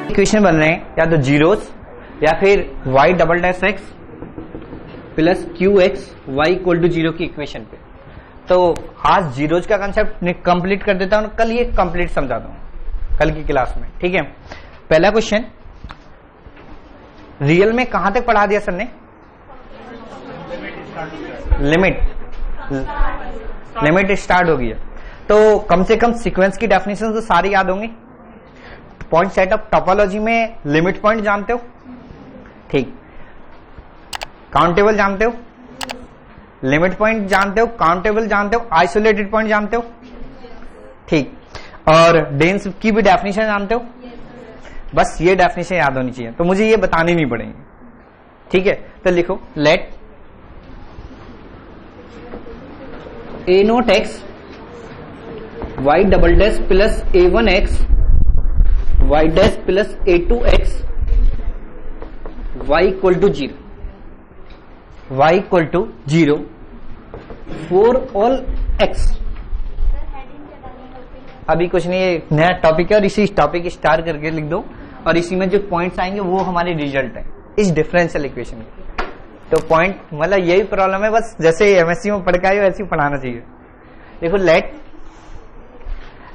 Equation बन रहे हैं या तो जीरोस या फिर y double dash x plus q x y equal to zero की इक्वेशन पे। तो आज जीरोज का कंसेप्ट कंप्लीट कर देता हूं, कल ये कंप्लीट समझाता हूं कल की क्लास में, ठीक है। पहला क्वेश्चन, रियल में कहां तक पढ़ा दिया सर ने? लिमिट स्टार्ट हो गई है, तो कम से कम सीक्वेंस की डेफिनेशन तो सारी याद होंगी। पॉइंट सेटअप टोपोलॉजी में लिमिट पॉइंट जानते हो, ठीक। काउंटेबल जानते हो, लिमिट पॉइंट जानते हो, काउंटेबल जानते हो, आइसोलेटेड पॉइंट जानते हो, ठीक। और डेंस की भी डेफिनेशन जानते हो। बस ये डेफिनेशन याद होनी चाहिए, तो मुझे ये बतानी नहीं पड़ेगी, ठीक है। तो लिखो, let a naught x y double dash plus a one x y dash plus a two x y equal to zero, y equal to zero for all x. अभी कुछ नहीं, ये नया टॉपिक है और इसी टॉपिक स्टार करके लिख दो और इसी में जो पॉइंट्स आएंगे वो हमारे रिजल्ट है इस डिफरेंशियल इक्वेशन के। तो पॉइंट मतलब यही प्रॉब्लम है, बस जैसे एमएससी में पढ़ के आए वैसे ही पढ़ाना चाहिए। देखो, let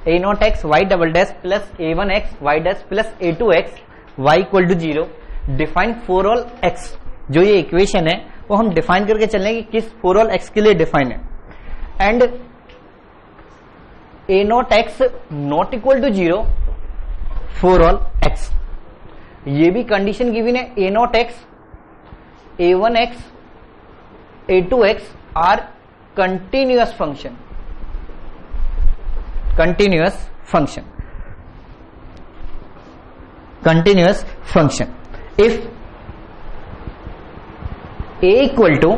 a not x y double dash plus a one x y dash plus a two x y equal to zero define for all x. जो ये इक्वेशन है वो हम डिफाइन करके चलें कि किस फॉर ऑल एक्स के लिए डिफाइन है। And a not x not equal to zero for all x, ये भी कंडीशन गिवन है। A not x, a one x, a two x are continuous function, continuous function, continuous function. If a equal to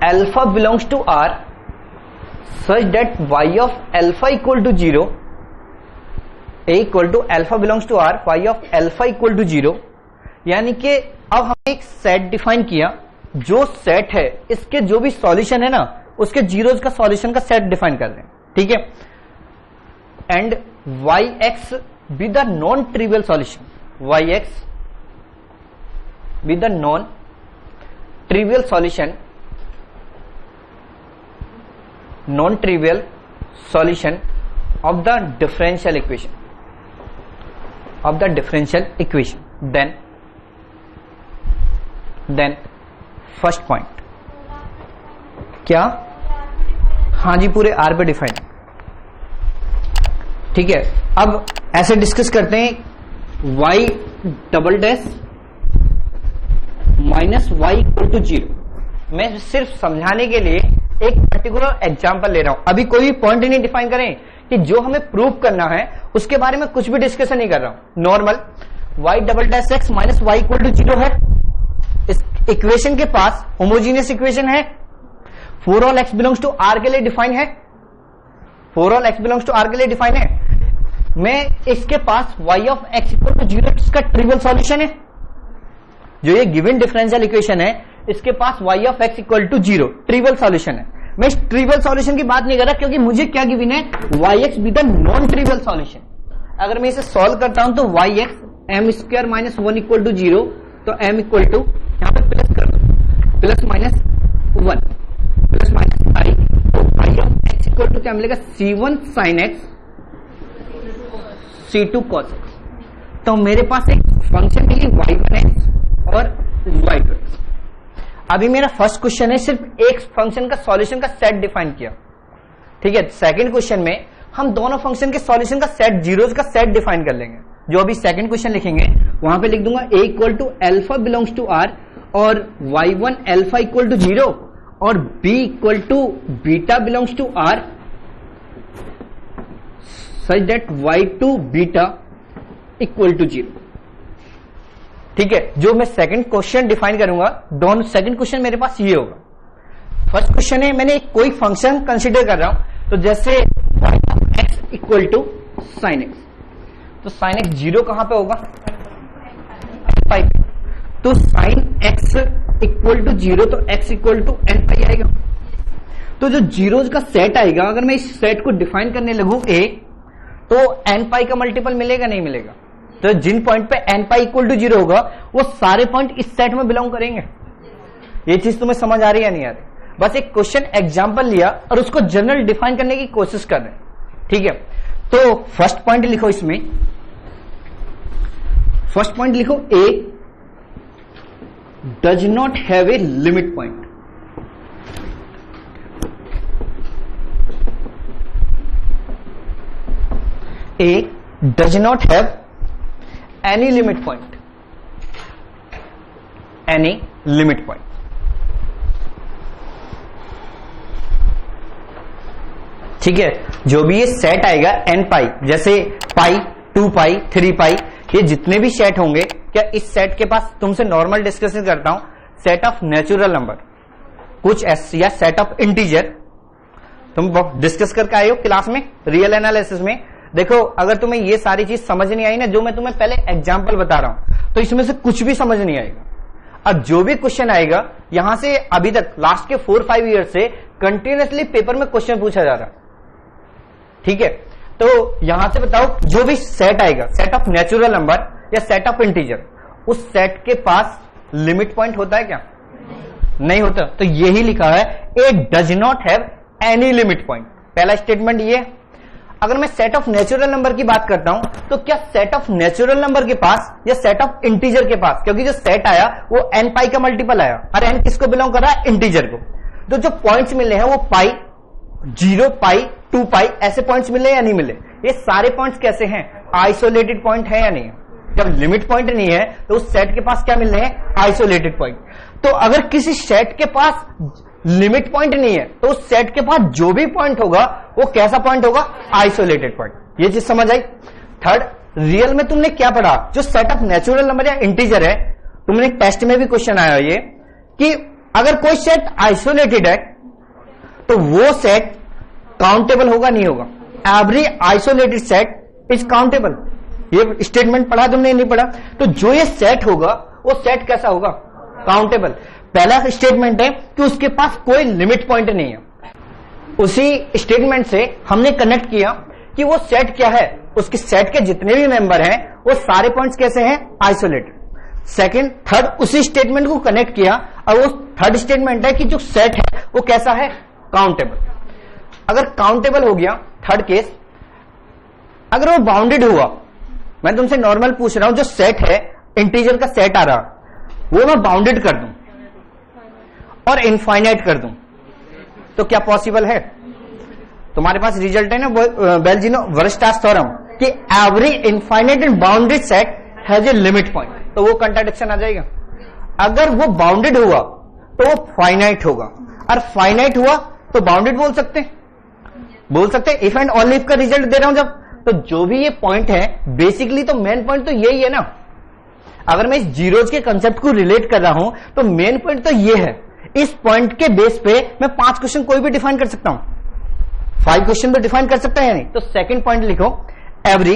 alpha belongs to R such that y of alpha equal to 0, a equal to alpha belongs to R, y of alpha equal to 0, यानी कि अब हमने एक set define किया, जो set है इसके जो भी सॉल्यूशन है ना उसके जीरोज का सॉल्यूशन का सेट डिफाइन कर रहे हैं, ठीक है। And y x with the non trivial solution, y x with the non trivial solution, non-trivial solution of the differential equation, of the differential equation. Then first point क्या? हाँ जी, पूरे R पे define है, ठीक है। अब ऐसे डिस्कस करते हैं, y double dash minus y equal to zero. मैं सिर्फ समझाने के लिए एक पर्टिकुलर एग्जांपल ले रहा हूं, अभी कोई पॉइंट नहीं डिफाइन करें कि जो हमें प्रूव करना है उसके बारे में कुछ भी डिस्कशन नहीं कर रहा हूं। Normal y double dash x minus y equal to zero है, इस इक्वेशन के पास होमोजीनियस इक्वेशन है, for all x belongs to R के लिए डिफाइन है, for all x belongs to R के लिए डिफाइन है। मैं इसके पास y of x equal to zero इसका ट्रिवियल सॉल्यूशन है, जो ये गिवन डिफरेंशियल इक्वेशन है इसके पास y of x equal to zero trivial solution है। मैं इस ट्रिवियल सॉल्यूशन की बात नहीं कर रहा क्योंकि मुझे क्या गिवन है, yx with the non trivial solution. अगर मैं इसे सॉल्व करता हूं तो yx m square minus one equal to zero, तो m इक्वल टू यहां पे प्लस कर दो, plus minus one plus minus i, तो y of x equal to क्या मिलेगा, c1 sin x c2 cos x। तो मेरे पास एक फंक्शन मिली y1x और y2x। अभी मेरा फर्स्ट क्वेश्चन है सिर्फ एक फंक्शन का सॉल्यूशन का सेट डिफाइन किया, ठीक है। सेकंड क्वेश्चन में हम दोनों फंक्शन के सॉल्यूशन का सेट, जीरोज का सेट डिफाइन कर लेंगे। जो अभी सेकंड क्वेश्चन लिखेंगे वहां पे लिख दूंगा a equal to alpha belongs to R और y1 alpha equal to zero और b equal to beta belongs to R such that y2 beta equal to zero, ठीक है। जो मैं सेकंड क्वेश्चन डिफाइन करूंगा, दोनों सेकंड क्वेश्चन मेरे पास ये होगा। फर्स्ट क्वेश्चन है मैंने कोई फंक्शन कंसीडर कर रहा हूं, तो जैसे x equal to sine x, तो साइन एक्स जीरो कहां पे होगा, तो sine x equal to zero, तो x equal to n pi आएगा। तो जो जीरोज का सेट आएगा, अगर मैं इस सेट को डिफाइन करने लगूं a, तो एन पाई का मल्टीपल मिलेगा नहीं मिलेगा, तो जिन पॉइंट पे n पाई इक्वल टू 0 होगा वो सारे पॉइंट इस सेट में बिलोंग करेंगे। ये चीज तुम्हें समझ आ रही है या नहीं आ रही? बस एक क्वेश्चन एग्जांपल लिया और उसको जनरल डिफाइन करने की कोशिश कर रहे हैं। ठीक है, तो फर्स्ट पॉइंट लिखो, इसमें फर्स्ट पॉइंट लिखो, a does not have a limit point. A does not have any limit point, any limit point। ठीक है, जो भी ये सेट आएगा n पाई, जैसे पाई, 2 पाई, 3 पाई, ये जितने भी सेट होंगे, क्या इस सेट के पास, तुमसे नॉर्मल डिस्कशन करता हूं, सेट ऑफ नेचुरल नंबर कुछ ऐसे या सेट ऑफ इंटीजर, तुम डिस्कस करके आए हो क्लास में रियल एनालिसिस में। देखो, अगर तुम्हें ये सारी चीज समझ नहीं आई ना, जो मैं तुम्हें पहले एग्जांपल बता रहा हूं, तो इसमें से कुछ भी समझ नहीं आएगा। अब जो भी क्वेश्चन आएगा, यहां से अभी तक लास्ट के 4-5 ईयर से कंटिन्यूअसली पेपर में क्वेश्चन पूछा जा रहा है। ठीक है, तो यहां से बताओ, जो भी सेट आएगा, सेट ऑफ नेचुरल नंबर या सेट ऑफ इंटीजर, उस सेट के पास लिमिट पॉइंट होता है क्या? नहीं होता। तो यही लिखा है, a does not have any limit point. पहला स्टेटमेंट ये। अगर मैं सेट ऑफ नेचुरल नंबर की बात करता हूं, तो क्या सेट ऑफ नेचुरल नंबर के पास या सेट ऑफ इंटीजर के पास, क्योंकि जो सेट आया वो n पाई का मल्टीपल आया, और n किसको बिलोंग कर रहा है? इंटीजर को। तो जो पॉइंट्स मिले हैं वो पाई, 0 पाई, 2 पाई, ऐसे पॉइंट्स मिले या नहीं मिले? ये सारे पॉइंट्स कैसे हैं? आइसोलेटेड पॉइंट है या नहीं? जब लिमिट पॉइंट नहीं है तो उस सेट के पास क्या मिल रहे हैं? Isolated point. तो अगर किसी सेट के पास लिमिट पॉइंट नहीं है, तो उस सेट के पास जो भी पॉइंट होगा वो कैसा पॉइंट होगा? Isolated point. ये चीज समझ आई? थर्ड, रियल में तुमने क्या पढ़ा? जो सेट ऑफ नेचुरल नंबर या इंटीजर है, तुमने टेस्ट में भी क्वेश्चन आया ये कि अगर कोई सेट आइसोलेटेड है तो वो सेट काउंटेबल होगा नहीं होगा? Every isolated set is countable. ये स्टेटमेंट पढ़ा तुमने? नहीं पढ़ा? तो जो ये सेट होगा वो सेट कैसा होगा? काउंटेबल। पहला स्टेटमेंट है कि उसके पास कोई लिमिट पॉइंट नहीं है। उसी स्टेटमेंट से हमने कनेक्ट किया कि वो सेट क्या है, उसके सेट के जितने भी मेंबर हैं वो सारे पॉइंट्स कैसे हैं? आइसोलेटेड। सेकंड, थर्ड, उसी स्टेटमेंट को कनेक्ट किया और वो थर्ड स्टेटमेंट है कि जो सेट है वो कैसा है? काउंटेबल। अगर काउंटेबल हो गया, थर्ड केस, अगर वो बाउंडेड हुआ, मैं तुमसे नॉर्मल पूछ रहा हूं, जो सेट है, इंटीजर का सेट आ रहा, वो मैं बाउंडेड कर दूं और इनफाइनाइट कर दूं, तो क्या पॉसिबल है? तुम्हारे पास रिजल्ट है ना बेल्जिनो-वरस्टास थ्योरम कि every infinite and bounded set has a limit point, तो वो कंट्राडिक्शन आ जाएगा। अगर वो बाउंडेड हुआ तो वो फाइनाइट होगा, और फाइनाइट हुआ तो बाउंडेड बोल सकते हैं? बोल सकते हैं। इफ एंड ओनली इफ का रिजल्ट दे रहा हूं जब, तो जो भी ये पॉइंट है, बेसिकली तो मेन पॉइंट तो यही है ना। अगर मैं इस जीरोज के कंसेप्ट को रिलेट कर रहा हूं तो मेन पॉइंट तो ये है। इस पॉइंट के बेस पे मैं 5 क्वेश्चन कोई भी डिफाइन कर सकता हूं, 5 क्वेश्चन तो डिफाइन कर सकता है नहीं। तो सेकंड पॉइंट लिखो, every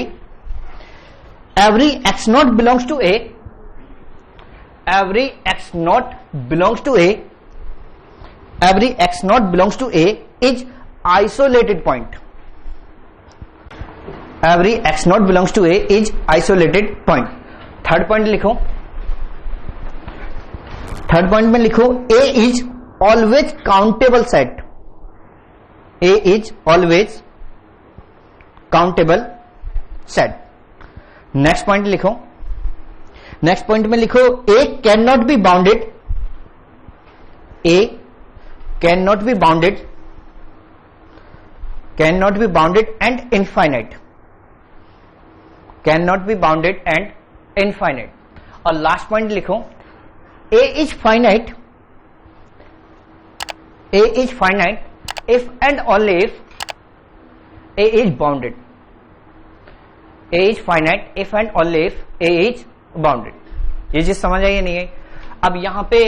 x not belongs to a, every x not belongs to a, every x not belongs to a is isolated point. Every x not belongs to a is isolated point. Third point लिखो, third point में लिखो, a is always countable set, a is always countable set. Next point लिखो, next point में लिखो, a can not be bounded, a can not be bounded, can not be bounded and infinite, can not be bounded and infinite. और last point लिखो, A is finite, A is finite if and only if A is bounded, A is finite if and only if A is bounded। ये चीज समझ आई या नहीं आई? अब यहां पे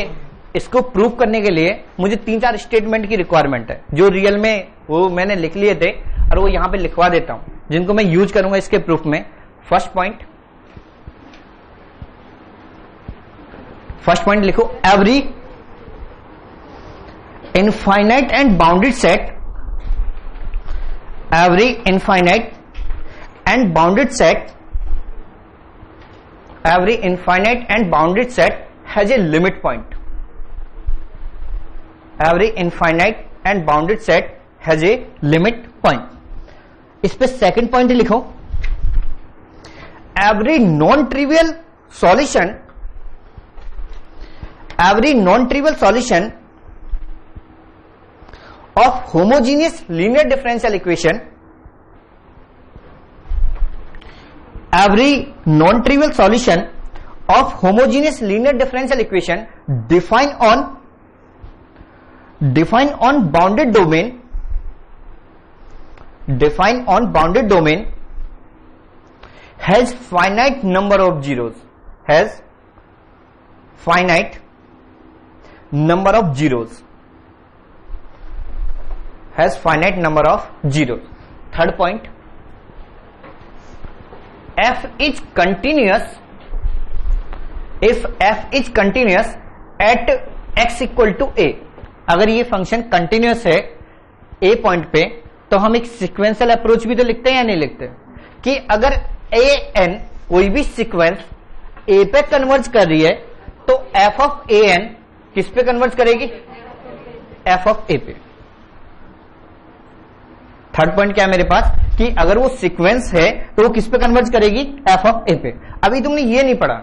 इसको प्रूव करने के लिए मुझे 3-4 स्टेटमेंट की रिक्वायरमेंट है, जो रियल में वो मैंने लिख लिए थे और वो यहां पे लिखवा देता हूं, जिनको मैं यूज करूंगा इसके प्रूफ में। फर्स्ट पॉइंट लिखो, every infinite and bounded set, every infinite and bounded set every infinite and bounded set has a limit point. Every infinite and bounded set has a limit point. इस पे second point लिखो, every non-trivial solution of homogeneous linear differential equation, every non-trivial solution of homogeneous linear differential equation defined on bounded domain has finite number of zeros. Has finite number of zeros. Has finite number of zeros. Third point, f is continuous if f is continuous at x equal to a. अगर ये function continuous है a point पे, तो हम एक sequential approach भी तो लिखते हैं या नहीं लिखते, कि अगर a n कोई भी सीक्वेंस a पे कन्वर्ज कर रही है तो f ऑफ a n किस पे कन्वर्ज करेगी? f ऑफ a पे. थर्ड पॉइंट क्या है मेरे पास, कि अगर वो सीक्वेंस है तो वो किस पे कन्वर्ज करेगी? f ऑफ a पे. अभी तुमने ये नहीं पढ़ा,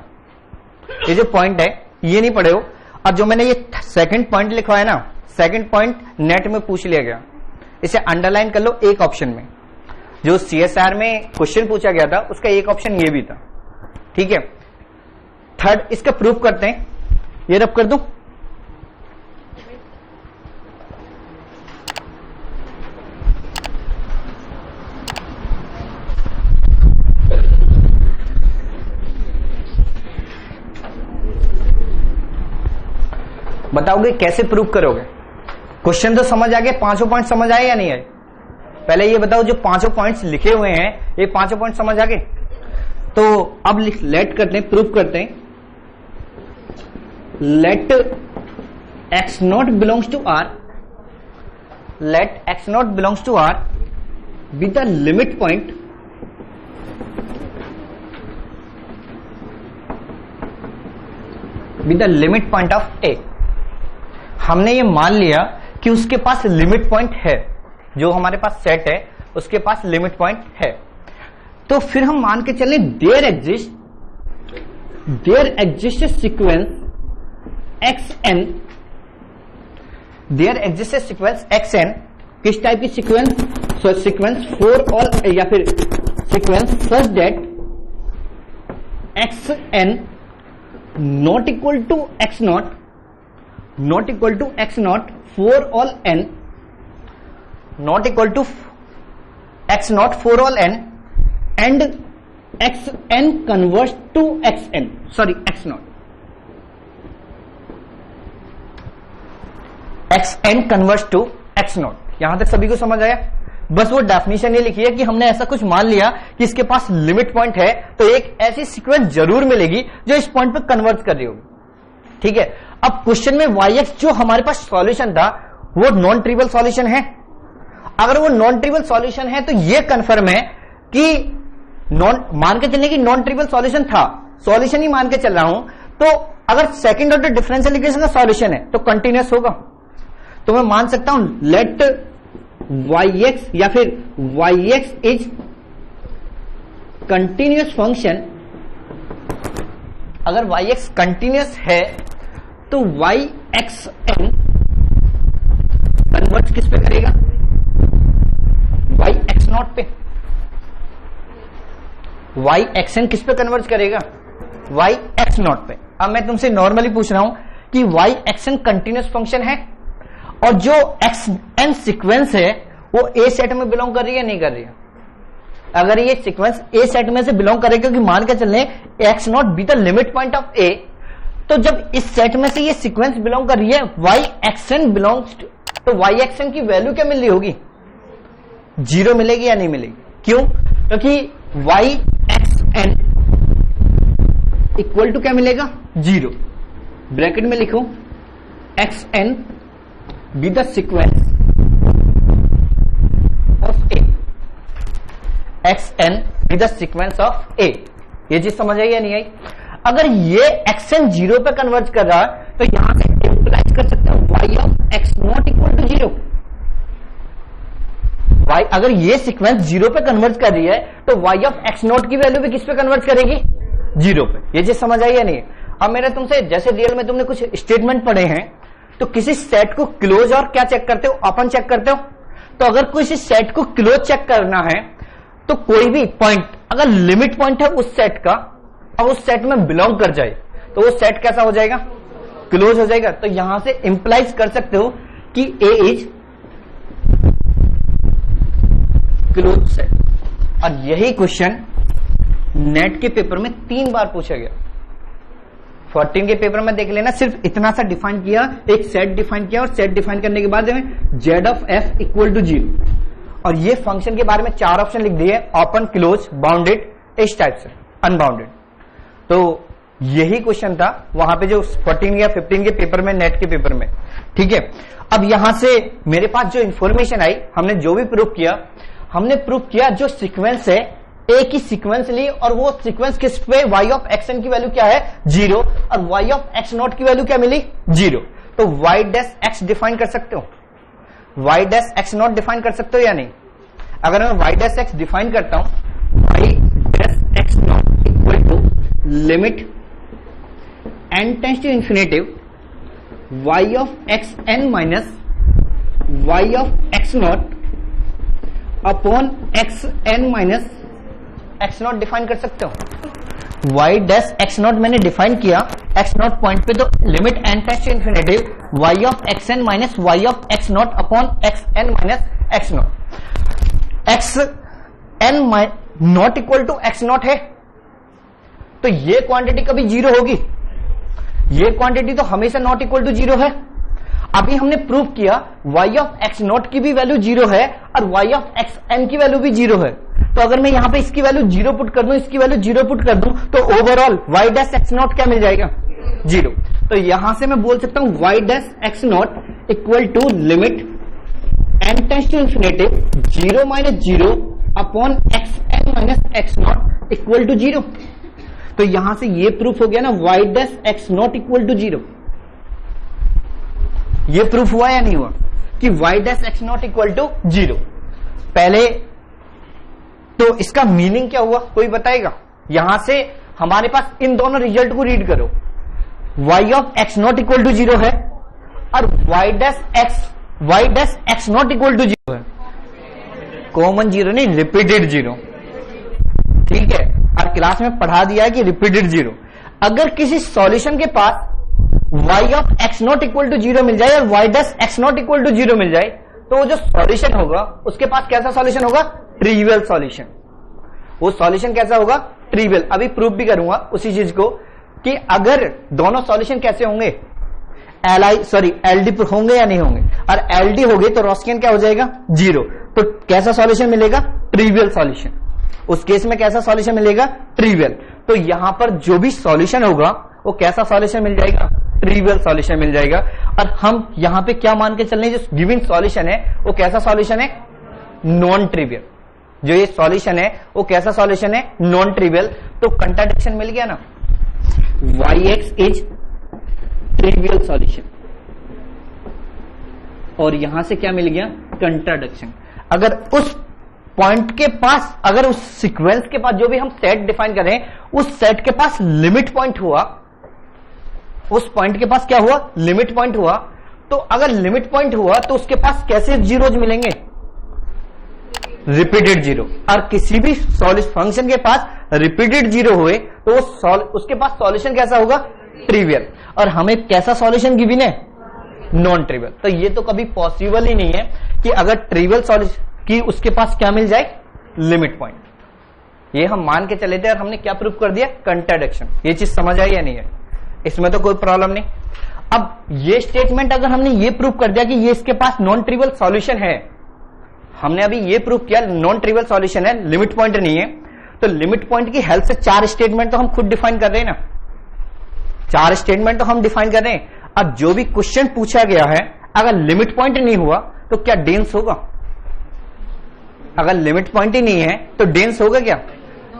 ये जो पॉइंट है ये नहीं पढ़े हो, और जो मैंने ये सेकंड पॉइंट लिखा है ना, सेकंड पॉइंट नेट में पूछ लिया गया, इसे अंडरलाइन कर लो एक ऑप्शन में. जो CSR में क्वेश्चन पूछा गया था उसका एक ऑप्शन ये भी था. ठीक है, थर्ड इसका प्रूफ करते हैं. ये रब कर दूं, बताओगे कैसे प्रूव करोगे? क्वेश्चन तो समझ आ गया, पांचों पॉइंट समझ आए या नहीं आए? पहले ये बताओ, जो पांचों पॉइंट्स लिखे हुए हैं ये पांचों पॉइंट समझ आ गए? तो अब लेट करते हैं, प्रूफ करते हैं. Let x naught belongs to r, let x naught belongs to r be the limit point of a. हमने ये मान लिया कि उसके पास लिमिट पॉइंट है, जो हमारे पास सेट है उसके पास लिमिट पॉइंट है. तो फिर हम मान के चलें there exist sequence xn, there exist sequence xn. किस टाइप की सीक्वेंस? सीक्वेंस फॉर ऑल, या फिर sequence such that xn not equal to x naught, not equal to x naught for all n, not equal to x naught for all n, and xn converts to xn, sorry x naught, xn converts to x naught. यहां तक सभी को समझ आया? बस वो definition ये लिखी है कि हमने ऐसा कुछ मान लिया कि इसके पास लिमिट पॉइंट है, तो एक ऐसी सीक्वेंस जरूर मिलेगी जो इस पॉइंट पे कन्वर्ट कर रही होगी. ठीक है, अब क्वेश्चन में yx जो हमारे पास सॉल्यूशन था वो नॉन ट्रिवियल सॉल्यूशन है. अगर वो नॉन ट्रिवियल सॉल्यूशन है तो ये कंफर्म है कि मान के चलने की नॉन ट्रिवियल सॉल्यूशन था, सॉल्यूशन ही मान के चल रहा हूं, तो अगर सेकंड ऑर्डर डिफरेंशियल इक्वेशन का सॉल्यूशन है तो कंटिन्यूअस होगा. तो मैं मान सकता हूं लेट yx, या फिर yx इज कंटिन्यूअस फंक्शन. अगर yx कंटिन्यूअस है तो yxn कन्वर्ट किस पे करेगा? yx नॉट पे. yxn किस पे कन्वर्ट करेगा? yx नॉट पे. अब मैं तुमसे नॉर्मली पूछ रहा हूं कि yxn कंटिन्यूअस फंक्शन है, और जो xn सीक्वेंस है वो a सेट में बिलोंग कर रही है नहीं कर रही है? अगर ये सीक्वेंस a सेट में से बिलोंग करे, क्योंकि मान के चलने x not be the limit point of a, तो जब इस सेट में से ये सीक्वेंस बिलोंग कर रही है yxn बिलोंग्स टू, तो yxn की वैल्यू क्या मिल रही होगी? 0 मिलेगी या नहीं मिलेगी? क्यों? क्योंकि yxn इक्वल टू क्या मिलेगा? 0. ब्रैकेट में लिखो xn be the sequence of a, xn be the sequence of a. ये चीज समझ आई या नहीं आई? अगर ये xn 0 पे कन्वर्ज कर रहा है तो यहां से इंप्लाइज कर सकते हैं y of x not equal to 0। y अगर ये सीक्वेंस 0 पे कन्वर्ज कर रही है तो y ऑफ x नॉट की वैल्यू भी किस पे कन्वर्ज करेगी? 0 पे। ये चीज समझ आई या नहीं? अब मेरा तुमसे, जैसे रियल में तुमने कुछ स्टेटमेंट पढ़े हैं, तो किसी सेट को क्लोज और क्या चेक करते हो? ओपन चेक करते हो। तो अगर किसी सेट को क्लोज चेक करना है तो कोई भी पॉइंट अगर लिमिट पॉइंट है उस सेट का और उस सेट में बिलोंग कर जाए तो वो सेट कैसा हो जाएगा? क्लोज हो जाएगा। तो यहां से इंप्लाइज कर सकते हो कि ए इज क्लोज सेट। और यही क्वेश्चन नेट के पेपर में 3 बार पूछा गया। 14 के पेपर में देख लेना, सिर्फ इतना सा डिफाइन किया, एक सेट डिफाइन किया और सेट डिफाइन करने के बाद z of f equal to 0 और ये फंक्शन के बारे में 4 ऑप्शन लिख दिए, ओपन, क्लोज, बाउंडेड, इस टाइप से अनबाउंडेड। तो यही क्वेश्चन था वहां पे जो 14 या 15 के पेपर में, नेट के पेपर में। ठीक है, अब यहां से मेरे पास जो इंफॉर्मेशन आई, हमने जो भी प्रूफ किया, हमने प्रूफ किया जो सीक्वेंस है एक ही सीक्वेंस ली और वो सीक्वेंस किस पे? y ऑफ xn की वैल्यू क्या है? 0 और y ऑफ x नॉट की वैल्यू क्या मिली? 0। तो y डैश x डिफाइन कर सकते हो, y dash x naught define कर सकते हो या नहीं? अगर मैं y डैश x डिफाइन करता हूं, y dash x not equal to limit n tends to infinitive y of xn minus y of x naught upon xn minus x naught define कर सकते हो। y डैश x नॉट मैंने define किया x naught point पे, तो limit n tends to infinitive y of xn minus y of x naught upon xn minus x naught. xn not equal to x naught है तो ये quantity कभी 0 होगी? ये क्वांटिटी तो हमेशा नॉट इक्वल टू 0 है। अभी हमने प्रूव किया y ऑफ x नॉट की भी वैल्यू 0 है और y ऑफ xn की वैल्यू भी 0 है। तो अगर मैं यहां पे इसकी वैल्यू 0 पुट कर दूं, इसकी वैल्यू 0 पुट कर दूं, तो overall y dash x not क्या मिल जाएगा? 0। तो यहां से मैं बोल सकता हूं y dash x not equal to limit n tends to infinitive 0 minus 0 upon xn minus x not equal to 0। तो यहां से ये प्रूफ हो गया ना, y dash x not equal to 0। ये प्रूफ हुआ या नहीं हुआ कि y dash x not equal to 0? पहले तो इसका मीनिंग क्या हुआ, कोई बताएगा? यहां से हमारे पास इन दोनों रिजल्ट को रीड करो, y of x not equal to 0 है और y dash x not equal to 0 है। कॉमन 0 नहीं, रिपीटेड 0। ठीक है, और क्लास में पढ़ा दिया है कि रिपीटेड 0। अगर किसी सॉल्यूशन के पास y of x not equal to 0 मिल जाए और y dash x not equal to 0 मिल जाए तो वो जो सॉल्यूशन होगा उसके पास कैसा सॉल्यूशन होगा? Trivial solution. वो सॉल्यूशन कैसा होगा? ट्रिवियल। अभी प्रूफ भी करूंगा उसी चीज को कि अगर दोनों सॉल्यूशन कैसे होंगे, एलडी होंगे या नहीं होंगे, और एलडी होंगे तो रॉस्कियन क्या हो जाएगा? 0। तो कैसा सॉल्यूशन मिलेगा? Trivial solution. उस केस में कैसा सॉल्यूशन मिलेगा? ट्रिवियल। तो यहां पर जो भी सॉल्यूशन होगा वो कैसा सॉल्यूशन मिल जाएगा? ट्रिवियल सॉल्यूशन मिल जाएगा। और हम यहां पे क्या मान के चल रहे हैं, जो गिवन सॉल्यूशन है वो कैसा सॉल्यूशन है? Non trivial. जो ये सॉल्यूशन है वो कैसा सॉल्यूशन है? Non trivial. तो कंट्राडिक्शन मिल गया ना, yx इज ट्रिवियल सॉल्यूशन। और यहां से क्या मिल गया? कंट्राडिक्शन। अगर उस पॉइंट के पास, अगर उस सीक्वेंस के पास जो भी हम सेट डिफाइन करें, उस सेट के पास लिमिट पॉइंट हुआ, उस पॉइंट के पास क्या हुआ? लिमिट पॉइंट हुआ। तो अगर लिमिट पॉइंट हुआ तो उसके पास कैसे जीरोज मिलेंगे? रिपीटेड 0। और किसी भी फंक्शन के पास रिपीटेड 0 हुए तो उसके पास सॉल्यूशन कैसा होगा? ट्रिवियल। और हमें कैसा सॉल्यूशन गिवन है? Non trivial. तो ये तो कभी पॉसिबल ही नहीं है कि अगर ट्रिवियल सॉल्यूशन की उसके पास क्या मिल जाए? Limit point. ये हम मान के चले थे और हमने क्या प्रूफ कर दिया? कंट्राडिक्शन। ये चीज समझ आई या नहीं है? इसमें तो कोई प्रॉब्लम नहीं। अब ये स्टेटमेंट अगर हमने ये प्रूफ कर दिया कि ये इसके पास नॉन ट्रिवियल सॉल्यूशन है, हमने अभी ये प्रूफ किया नॉन ट्रिवियल सॉल्यूशन है, लिमिट पॉइंट नहीं है, तो लिमिट पॉइंट की हेल्प से 4 स्टेटमेंट तो हम खुद डिफाइन कर रहे हैं ना। 4 स्टेटमेंट तो हम डिफाइन कर रहे हैं। अब जो भी क्वेश्चन पूछा गया है, अगर लिमिट पॉइंट नहीं हुआ तो क्या डेंस होगा? अगर लिमिट पॉइंट ही नहीं है तो डेंस होगा क्या?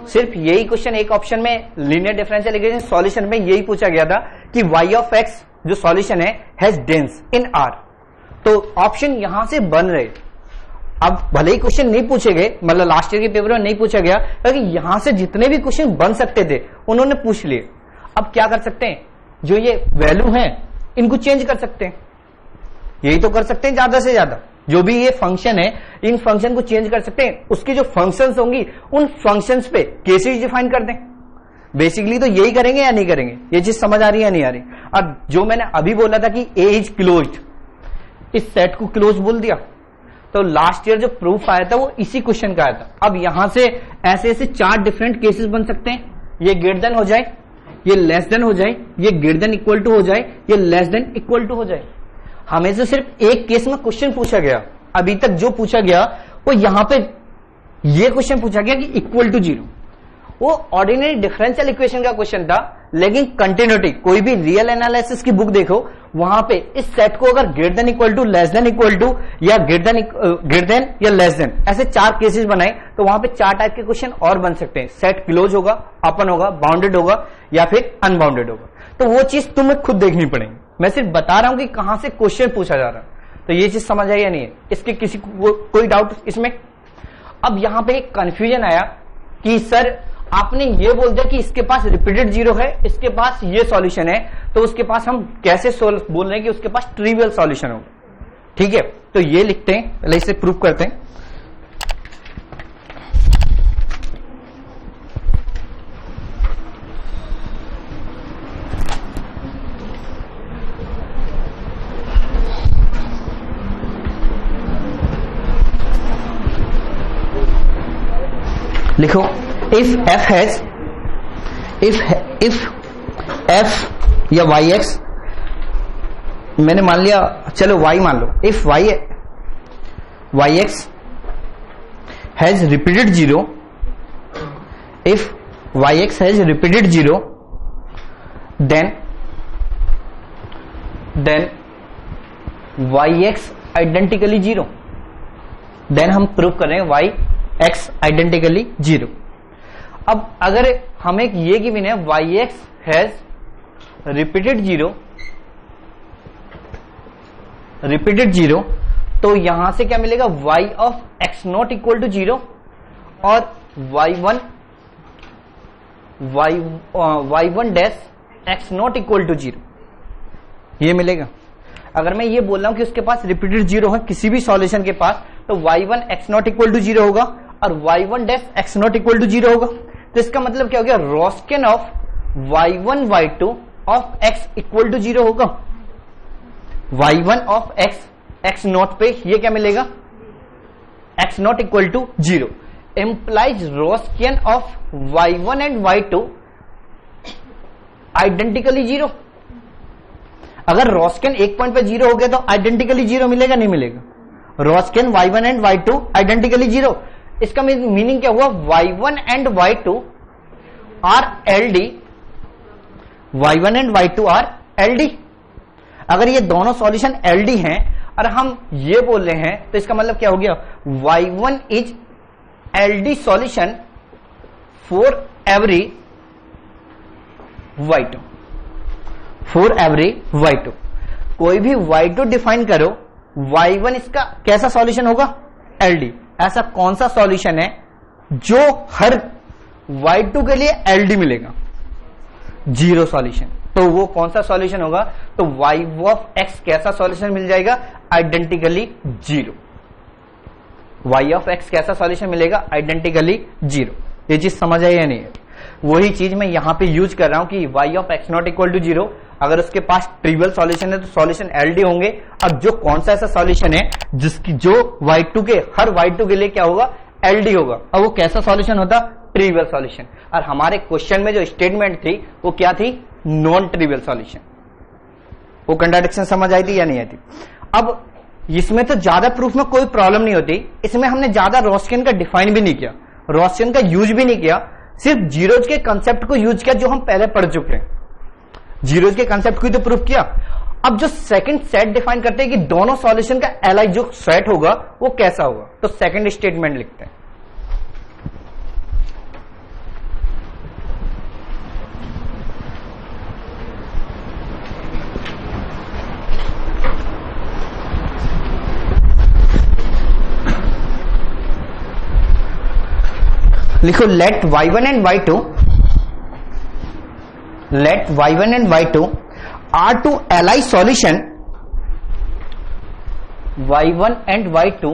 सिर्फ यही क्वेश्चन एक ऑप्शन में लीनियर डिफरेंशियल इक्वेशन सॉल्यूशन में यही पूछा गया था कि y ऑफ x जो सॉल्यूशन है हैज डेंस इन R। तो ऑप्शन यहां से बन रहे। अब भले ही क्वेश्चन नहीं पूछे गए, मतलब लास्ट ईयर के पेपर में नहीं पूछा गया, लेकिन यहां से जितने भी क्वेश्चन बन सकते थे उन्होंने पूछ लिए। अब क्या कर सकते हैं, जो ये वैल्यू है इनको चेंज कर सकते हैं, यही तो कर सकते हैं ज्यादा से ज्यादा। जो भी ये फंक्शन है इन फंक्शन को चेंज कर सकते हैं, उसकी जो फंक्शंस होंगी उन फंक्शंस पे केसेस डिफाइन कर दें। बेसिकली तो यही करेंगे या नहीं करेंगे, ये चीज समझ आ रही है या नहीं आ रही। अब जो मैंने अभी बोला था कि ए इज क्लोज्ड, इस सेट को क्लोज बोल दिया, तो लास्ट ईयर जो प्रूफ आया था वो इसी क्वेश्चन का आया था। अब यहां से ऐसे ऐसे 4 डिफरेंट केसेस बन सकते हैं, ये ग्रेटर देन हो जाए, ये लेस देन हो जाए, ये ग्रेटर देन इक्वल टू हो जाए, ये लेस देन इक्वल टू हो जाए। हमें से सिर्फ एक केस में क्वेश्चन पूछा गया, अभी तक जो पूछा गया वो यहां पे ये क्वेश्चन पूछा गया कि इक्वल टू 0। वो ऑर्डिनरी डिफरेंशियल इक्वेशन का क्वेश्चन था, लेकिन कंटिन्यूटी, कोई भी रियल एनालिसिस की बुक देखो वहां पे इस सेट को अगर greater than equal to, less than equal to या ग्रेटर देन या लेस देन, ऐसे 4 केसेस बनाए तो वहां पे 4 टाइप के क्वेश्चन और बन सकते हैं। सेट क्लोज होगा, ओपन होगा, बाउंडेड होगा या फिर अनबाउंडेड होगा। तो वो चीज तुम्हें खुद देखनी पड़ेगी, मैं सिर्फ बता रहा हूं कि कहां से क्वेश्चन पूछा जा रहा है। तो ये चीज समझ आई या नहीं है, इसके किसी को कोई डाउट इसमें। अब यहां पे एक कंफ्यूजन आया कि सर आपने ये बोल दिया कि इसके पास रिपीटेड 0 है, इसके पास ये सॉल्यूशन है, तो उसके पास हम कैसे बोल रहे हैं कि उसके पास ट्रिवियल सॉल्यूशन होगा। ठीक है, तो ये लिखते हैं, पहले इसे प्रूव करते हैं। लिखो if f has if f या yx, मैंने मान लिया, चलो y मान लो, if yx has repeated 0, if yx has repeated 0, then yx identically 0, then हम प्रूव कर रहे हैं yx identically 0। अब अगर हमें ये गिवन है yx हैज रिपीटेड 0, तो यहां से क्या मिलेगा, y of x not equal to 0 और y1 dash x not equal to 0, ये मिलेगा। अगर मैं ये बोल रहा हूं कि उसके पास रिपीटेड 0 है किसी भी सॉल्यूशन के पास, तो y1 x not equal to 0 होगा और y1 dash x not equal to 0 होगा। तो इसका मतलब क्या हो गया, रोस्केन ऑफ y1 y2 ऑफ x इक्वल टू 0 होगा। y1 ऑफ x नॉट पे ये क्या मिलेगा, x not equal to 0, implies रोस्केन of y1 and y2 identically 0। अगर रोस्केन एक पॉइंट पे 0 हो गया तो आइडेंटिकली 0 मिलेगा, नहीं मिलेगा। रोस्केन y1 एंड y2 आइडेंटिकली 0, इसका मीनिंग क्या हुआ, y1 and y2 are LD, y1 and y2 are LD। अगर ये दोनों सॉल्यूशन LD हैं और हम ये बोल रहे हैं तो इसका मतलब क्या हो गया, y1 is LD solution for every y2, for every y2। कोई भी y2 डिफाइन करो, y1 इसका कैसा सॉल्यूशन होगा, LD। ऐसा कौन सा सॉल्यूशन है जो हर y2 के लिए LD मिलेगा, 0 सॉल्यूशन। तो वो कौन सा सॉल्यूशन होगा, तो y ऑफ x कैसा सॉल्यूशन मिल जाएगा, आइडेंटिकली 0। y ऑफ x कैसा सॉल्यूशन मिलेगा, आइडेंटिकली 0। ये चीज समझ आई या नहीं? वही चीज मैं यहां पे यूज कर रहा हूं कि y of x not equal to 0, अगर उसके पास ट्रिवियल सॉल्यूशन है तो सॉल्यूशन LD होंगे। अब जो कौन सा ऐसा सॉल्यूशन है जिसकी जो y2 के हर y2 के लिए क्या होगा, LD होगा, और वो कैसा सॉल्यूशन होता, ट्रिवियल सॉल्यूशन। और हमारे क्वेश्चन में जो स्टेटमेंट थी वो क्या थी, नॉन ट्रिवियल सॉल्यूशन। वो कंट्राडिक्शन समझ आई थी या नहीं आई थी? अब इसमें तो ज्यादा प्रूफ में कोई प्रॉब्लम नहीं होती, इसमें हमने ज्यादा रोस्केन का डिफाइन भी नहीं किया, रोस्केन का यूज भी नहीं किया, सिर्फ जीरोज के कंसेप्ट को यूज किया जो हम पहले पढ़ चुके हैं। जीरोज के कंसेप्ट को ही तो प्रूफ किया। अब जो सेकंड सेट डिफाइन करते हैं कि दोनों सॉल्यूशन का एलआई जो सेट होगा वो कैसा होगा, तो सेकंड स्टेटमेंट लिखते हैं। लिखो let y1 and y2, let y1 and y2 are to Li solution, y1 and y2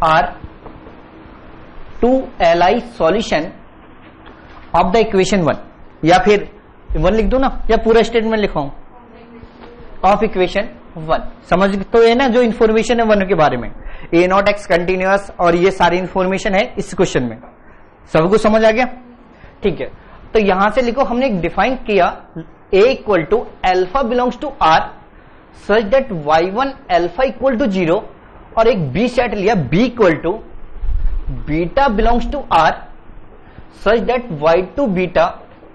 are to Li solution of the equation 1, या फिर 1 लिख दो ना, या पूरा स्टेटमेंट लिखाऊं ऑफ इक्वेशन 1। समझ तो है ना जो इंफॉर्मेशन है 1 के बारे में, ए नॉट एक्स कंटिन्यूअस और ये सारी इंफॉर्मेशन है इस क्वेश्चन में। सबको समझ आ गया? ठीक है, तो यहां से लिखो हमने एक डिफाइन किया a equal to alpha belongs to r such that y1 alpha equal to 0, और एक b सेट लिया b equal to beta belongs to r such that y2 beta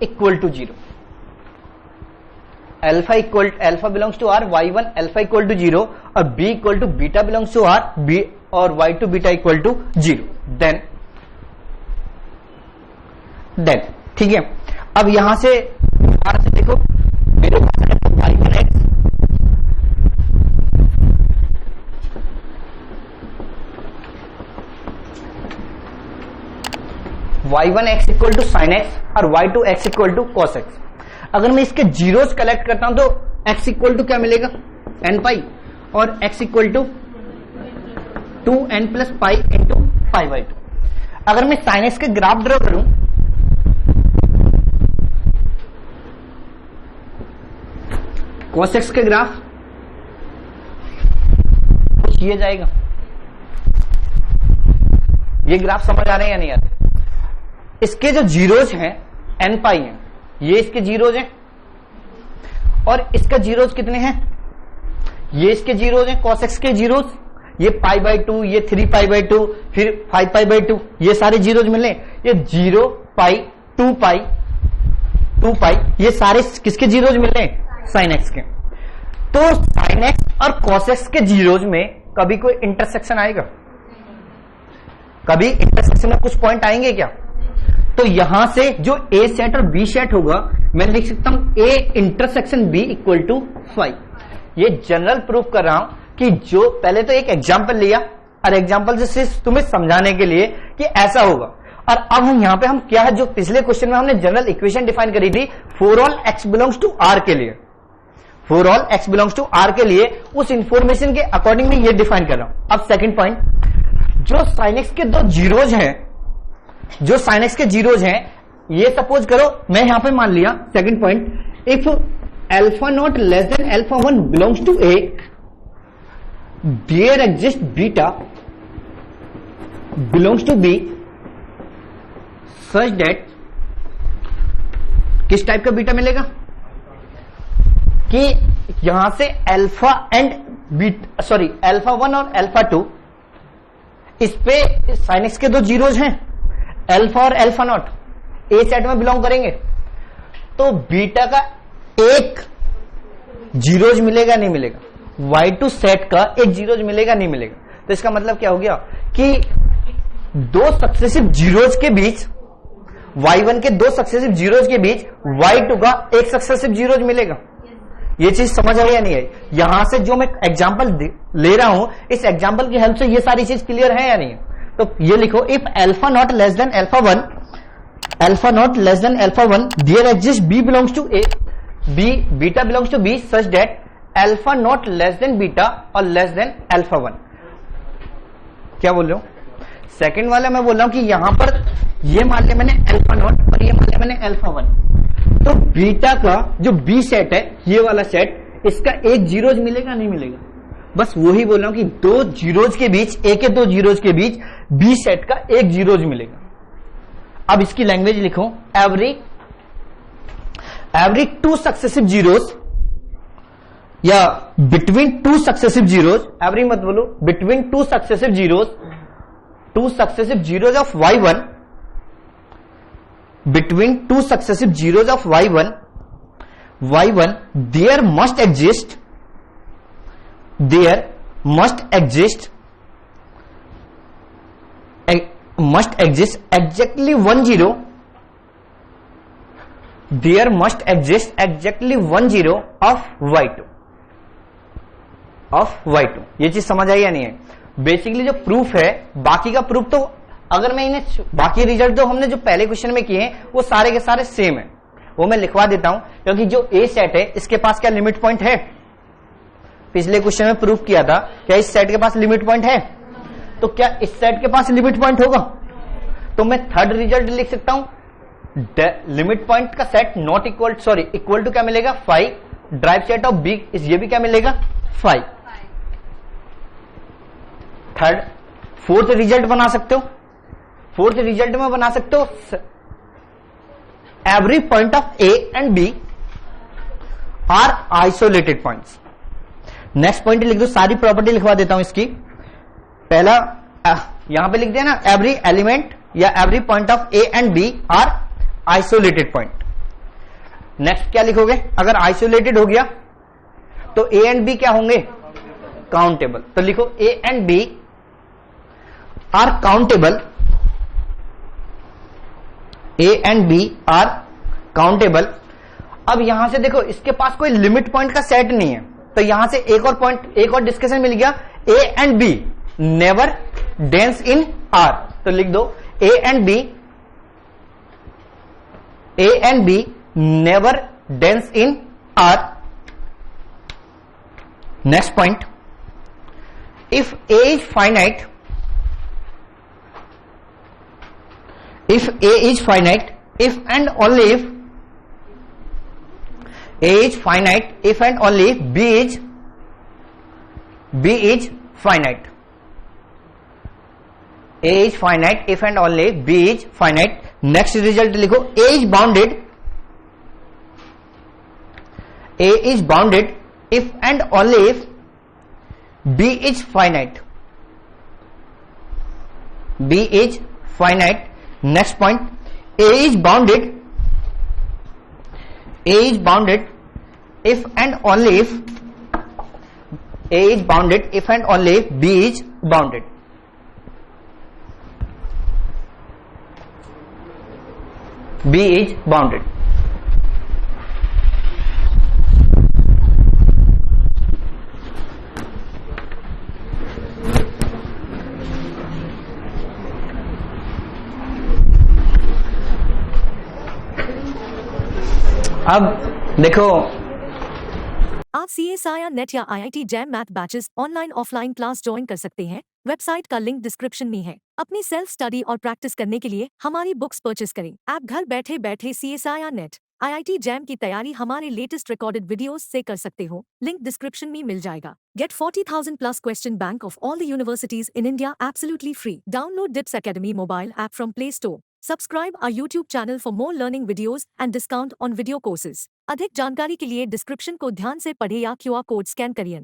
equal to 0। Alpha belongs to r, y1 alpha equal to 0 और b equal to beta belongs to r, b और y2 beta equal to 0। Then ठीक है, अब यहां से देखो मेरे y1 x y1 x equal to sine x और y2 x equal to cos x. अगर मैं इसके जीरोस कलेक्ट करता हूं तो x इक्वल टू क्या मिलेगा n पाई, और x equal to 2n plus pi into pi by 2। अगर मैं साइन एक्स के ग्राफ ड्रॉ करूं cos x के ग्राफ कुछ ये जाएगा। ये ग्राफ समझ आ रहे हैं या नहीं आ रहे? इसके जो जीरोज हैं n पाई हैं, ये इसके जीरोज हैं, और इसका जीरोज कितने हैं? ये इसके जीरोज हैं cos x के जीरोज, ये पाई बाई 2, ये 3 पाई बाई 2, फिर 5 पाई बाई 2, ये सारे जीरोज मिले। ये 0 पाई 2 पाई 2 पाई, ये सारे किसके जीरोज मिले? साइन एक्स के। तो साइन एक्स और कॉस एक्स के जीरोज में कभी कोई इंटरसेक्शन आएगा? कभी इंटरसेक्शन में कुछ पॉइंट आएंगे क्या? तो यहां से जो ए सेट और बी सेट होगा मैं लिख सकता हूं A intersection B equal to 5। ये जनरल प्रूफ कर रहा हूं कि जो पहले तो एक एग्जाम्पल लिया और एग्जाम्पल से सिर्फ तुम्हें समझाने के लिए कि ऐसा होगा, और अब हम यहां पे हम क्या है जो पिछले क्वेश्चन में हमने जनरल इक्वेशन डिफाइन करी थी for all x belongs to R के लिए, for all x belongs to R के लिए उस इंफॉर्मेशन के अकॉर्डिंग में ये डिफाइन कर रहा हूं। अब सेकंड पॉइंट, जो साइन एक्स के दो जीरोज हैं, जो साइन एक्स के जीरोज हैं, ये सपोज करो मैं यहां पे मान लिया second point, if alpha naught less than alpha 1 belongs to A, there exist beta belongs to B such that, किस टाइप का बीटा मिलेगा कि यहां से alpha and beta, sorry alpha 1 और अल्फा 2, इस पे साइन एक्स के दो जीरोज हैं, अल्फा और अल्फा नॉट ए सेट में बिलोंग करेंगे, तो बीटा का एक जीरोज मिलेगा नहीं मिलेगा? y2 सेट का एक जीरोज मिलेगा नहीं मिलेगा? तो इसका मतलब क्या हो गया कि दो सक्सेसिव जीरोज के बीच, y1 के दो सक्सेसिव जीरोज के बीच y2 का एक सक्सेसिव जीरोज मिलेगा। ये चीज समझ आई या नहीं आई? यहां से जो मैं एग्जांपल ले रहा हूं, इस एग्जांपल की हेल्प से ये सारी चीज क्लियर है या नहीं? तो ये लिखो, if alpha naught less than alpha 1, alpha naught less than alpha 1, there exist B belongs to A, B beta belongs to B such that alpha naught less than beta और लेस देन अल्फा 1। क्या बोल रहे हो? Second वाला मैं बोल रहा हूं कि यहां पर ये मान लिया मैंने अल्फा नॉट और ये मान लिया मैंने अल्फा 1, तो बीटा का जो बी सेट है, ये वाला सेट, इसका एक जीरोज मिलेगा नहीं मिलेगा? बस वही बोल रहा हूं कि दो जीरोज के बीच, ए के दो जीरोज के बीच बी सेट का एक जीरोज मिलेगा। अब इसकी लैंग्वेज लिखो, एवरी टू सक्सेसिव जीरोज या between two successive zeros, every मत बोलो, between two successive zeros of y1, between two successive zeros of y1, there must exist exactly one zero, there must exist exactly one zero of y2, ये चीज समझ आई या नहीं है? Basically जो proof है, बाकी का प्रूफ तो अगर मैं इन्हें बाकी रिजल्ट जो हमने जो पहले क्वेश्चन में किए हैं वो सारे के सारे सेम है, वो मैं लिखवा देता हूं, क्योंकि जो ए सेट है इसके पास क्या लिमिट पॉइंट है, पिछले क्वेश्चन में प्रूफ किया था, क्या इस सेट के पास लिमिट पॉइंट है, तो क्या इस सेट के पास लिमिट पॉइंट होगा, तो मैं थर्ड रिजल्ट लिख सकता हूं, लिमिट पॉइंट का set not equal equal to क्या मिलेगा 5, ड्राइव सेट ऑफ बी ये भी क्या मिलेगा 5। थर्ड फोर्थ रिजल्ट बना सकते हो, फोर्थ रिजल्ट में बना सकते हो every point of A and B are isolated points. Next point लिख दो, सारी प्रॉपर्टी लिखवा देता हूं इसकी। पहला यहां पे लिख दिया ना, एवरी एलिमेंट या every point of A and B are isolated point. Next क्या लिखोगे, अगर आइसोलेटेड हो गया तो ए एंड बी क्या होंगे काउंटेबल, तो लिखो A and B are countable, A and B are countable. अब यहां से देखो इसके पास कोई लिमिट पॉइंट का सेट नहीं है, तो यहां से एक और पॉइंट, एक और डिस्कशन मिल गया, ए and be never dense in are, तो लिख दो ए and be never dense in are. Next point, if A is finite, if A is finite, if and only if A is finite, if and only if B is finite. A is finite if and only if B is finite. Next result लिखो, A is bounded, A is bounded if and only if B is finite, B is finite. Next point, A is bounded if and only if A is bounded if and only if B is bounded. B is bounded. अब देखो, आप CSIR net या IIT jam math batches online offline class join कर सकते हैं। Website का link description में है। अपनी सेल्फ स्टडी और प्रैक्टिस करने के लिए हमारी बुक्स परचेस करें। आप घर बैठे बैठे CSIR नेट IIT जैम की तैयारी हमारे लेटेस्ट रिकॉर्डेड वीडियोस से कर सकते हो। लिंक डिस्क्रिप्शन में मिल जाएगा। Get 40,000 plus question bank of all the universities in India absolutely free. Download DIPS Academy mobile app from Play Store. Subscribe our YouTube channel for more learning videos and discount on video courses. अधिक जानकारी के लिए description को ध्यान से पढ़ें या QR code scan करिए।